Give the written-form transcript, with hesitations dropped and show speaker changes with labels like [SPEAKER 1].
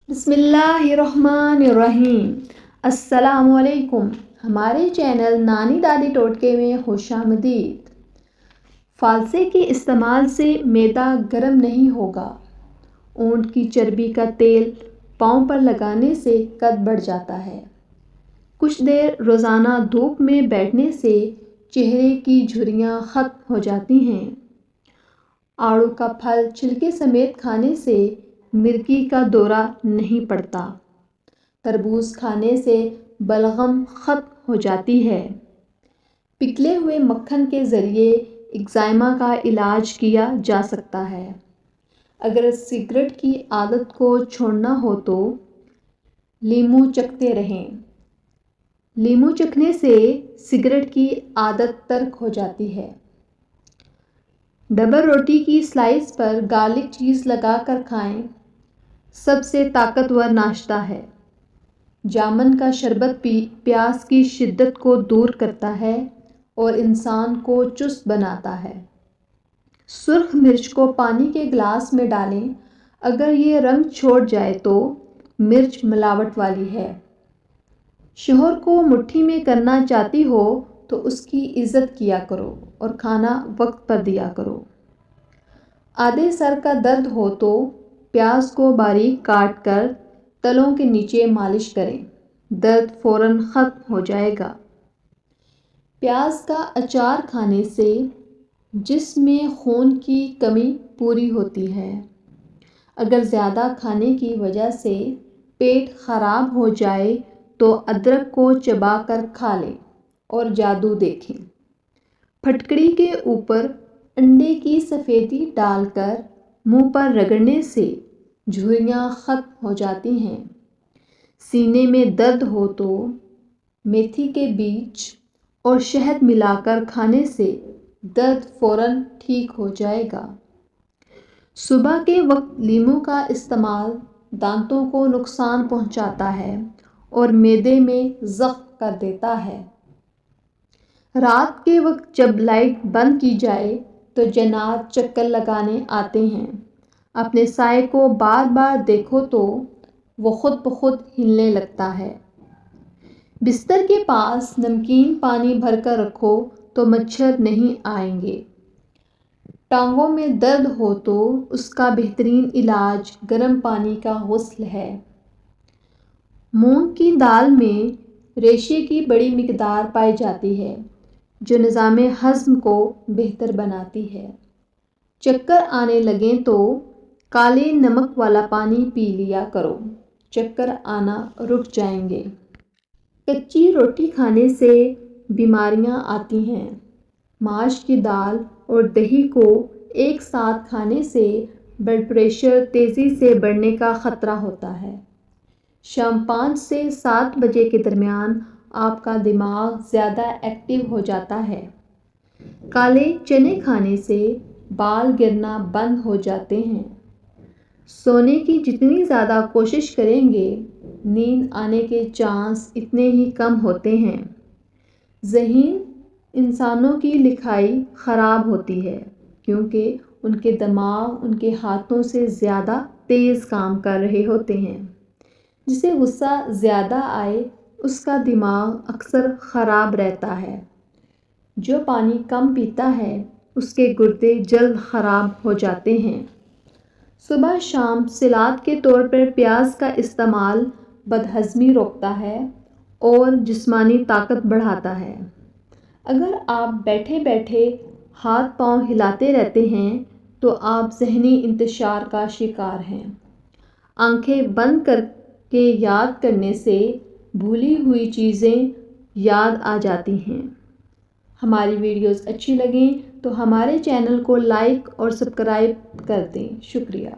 [SPEAKER 1] بسم اللہ الرحمن الرحیم۔ السلام علیکم۔ ہمارے چینل نانی دادی ٹوٹکے میں خوش آمدید۔ فالسے کے استعمال سے معدہ گرم نہیں ہوگا۔ اونٹ کی چربی کا تیل پاؤں پر لگانے سے قد بڑھ جاتا ہے۔ کچھ دیر روزانہ دھوپ میں بیٹھنے سے چہرے کی جھریاں ختم ہو جاتی ہیں۔ آڑو کا پھل چھلکے سمیت کھانے سے مرگی کا دورہ نہیں پڑتا۔ تربوز کھانے سے بلغم ختم ہو جاتی ہے۔ پگھلے ہوئے مکھن کے ذریعے ایگزائما کا علاج کیا جا سکتا ہے۔ اگر سگریٹ کی عادت کو چھوڑنا ہو تو لیموں چکھتے رہیں۔ لیموں چکھنے سے سگریٹ کی عادت ترک ہو جاتی ہے۔ ڈبل روٹی کی سلائس پر گارلک چیز لگا کر کھائیں۔ سب سے طاقتور ناشتہ ہے۔ جامن کا شربت پیاس کی شدت کو دور کرتا ہے اور انسان کو چست بناتا ہے۔ سرخ مرچ کو پانی کے گلاس میں ڈالیں۔ اگر یہ رنگ چھوڑ جائے تو مرچ ملاوٹ والی ہے۔ شوہر کو مٹھی میں کرنا چاہتی ہو تو اس کی عزت کیا کرو اور کھانا وقت پر دیا کرو۔ آدھے سر کا درد ہو تو پیاز کو باریک کاٹ کر تلوں کے نیچے مالش کریں۔ درد فوراً ختم ہو جائے گا۔ پیاز کا اچار کھانے سے جسم میں خون کی کمی پوری ہوتی ہے۔ اگر زیادہ کھانے کی وجہ سے پیٹ خراب ہو جائے تو ادرک کو چبا کر کھا لیں اور جادو دیکھیں۔ پھٹکڑی کے اوپر انڈے کی سفیدی ڈال کر منہ پر رگڑنے سے جھریاں ختم ہو جاتی ہیں۔ سینے میں درد ہو تو میتھی کے بیج اور شہد ملا کر کھانے سے درد فوراً ٹھیک ہو جائے گا۔ صبح کے وقت لیموں کا استعمال دانتوں کو نقصان پہنچاتا ہے اور معدے میں زخم کر دیتا ہے۔ رات کے وقت جب لائٹ بند کی جائے تو جنات چکر لگانے آتے ہیں۔ اپنے سائے کو بار بار دیکھو تو وہ خود بخود ہلنے لگتا ہے۔ بستر کے پاس نمکین پانی بھر کر رکھو تو مچھر نہیں آئیں گے۔ ٹانگوں میں درد ہو تو اس کا بہترین علاج گرم پانی کا غسل ہے۔ مونگ کی دال میں ریشے کی بڑی مقدار پائی جاتی ہے جو نظام ہضم کو بہتر بناتی ہے۔ چکر آنے لگیں تو کالے نمک والا پانی پی لیا کرو، چکر آنا رک جائیں گے۔ کچی روٹی کھانے سے بیماریاں آتی ہیں۔ ماش کی دال اور دہی کو ایک ساتھ کھانے سے بلڈ پریشر تیزی سے بڑھنے کا خطرہ ہوتا ہے۔ شام 5 سے 7 بجے کے درمیان آپ کا دماغ زیادہ ایکٹیو ہو جاتا ہے۔ کالے چنے کھانے سے بال گرنا بند ہو جاتے ہیں۔ سونے کی جتنی زیادہ کوشش کریں گے نیند آنے کے چانس اتنے ہی کم ہوتے ہیں۔ ذہین انسانوں کی لکھائی خراب ہوتی ہے کیونکہ ان کے دماغ ان کے ہاتھوں سے زیادہ تیز کام کر رہے ہوتے ہیں۔ جسے غصہ زیادہ آئے اس کا دماغ اکثر خراب رہتا ہے۔ جو پانی کم پیتا ہے اس کے گردے جلد خراب ہو جاتے ہیں۔ صبح شام سلاد کے طور پر پیاز کا استعمال بدہضمی روکتا ہے اور جسمانی طاقت بڑھاتا ہے۔ اگر آپ بیٹھے بیٹھے ہاتھ پاؤں ہلاتے رہتے ہیں تو آپ ذہنی انتشار کا شکار ہیں۔ آنکھیں بند کر کے یاد کرنے سے بھولی ہوئی چیزیں یاد آ جاتی ہیں۔ ہماری ویڈیوز اچھی لگیں تو ہمارے چینل کو لائک اور سبسکرائب کر دیں۔ شکریہ۔